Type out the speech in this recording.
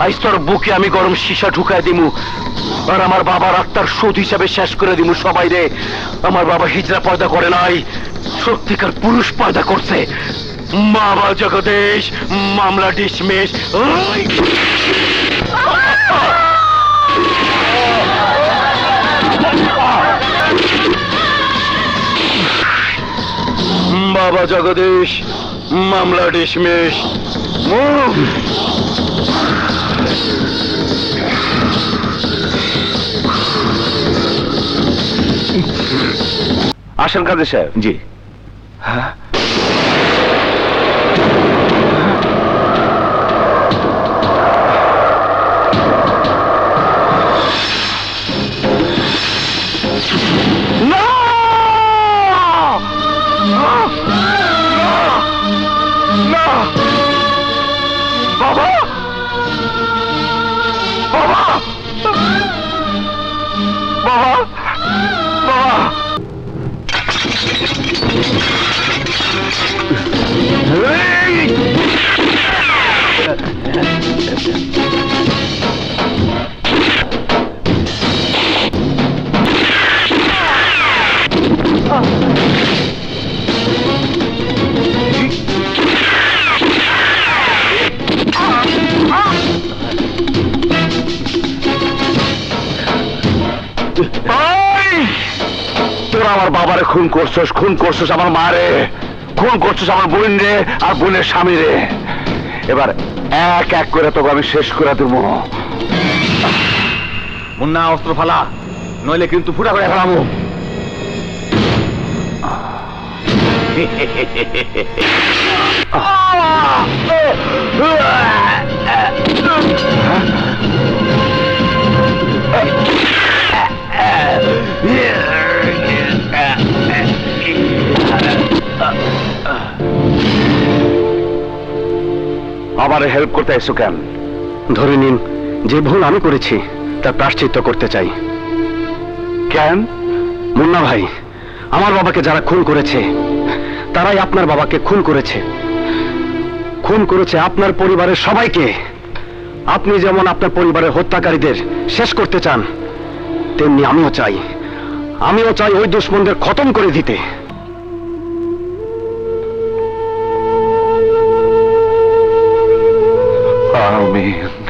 আজ তোর বুকে আমি গরম সীসা ঢুকাই দিমু আর আমার বাবার আত্মার সুদ হিসাবে শেষ করে দিমু সবাই রে। আমার বাবা হিজরা পয়দা করে নাই, সত্যিকার পুরুষ পয়দা করছে। বাবা জগদীশ, মামলা ডিসমিস। বাবা জগদীশ, মামলা ডিসমিস। আসেন কাজী সাহেব। জি। হ্যাঁ, তোরা আমার বাবারে খুন করছস আমার মারে, খুন করছস আমার বোন রে আর বোনের স্বামী রে। এবার এক এক করে তোকে আমি শেষ করে দেবো। মুন্না, অস্ত্র ফালা, নইলে কিন্তু ফুটা করে ফেলামো। আমারে হেল্প করতে এসো কেন? ধরে নিন যে ভুল আমি করেছি তার প্রায়শ্চিত্ত করতে চাই। কেন? মুন্না ভাই, আমার বাবাকে যারা খুন করেছে তারাই আপনার বাবাকে খুন করেছে, খুন করেছে আপনার পরিবারের সবাইকে। আপনি যেমন আপনার পরিবারের হত্যাকারীদের শেষ করতে চান, তেমনি আমিও চাই ওই দুশমনদের খতম করে দিতে। আমিন।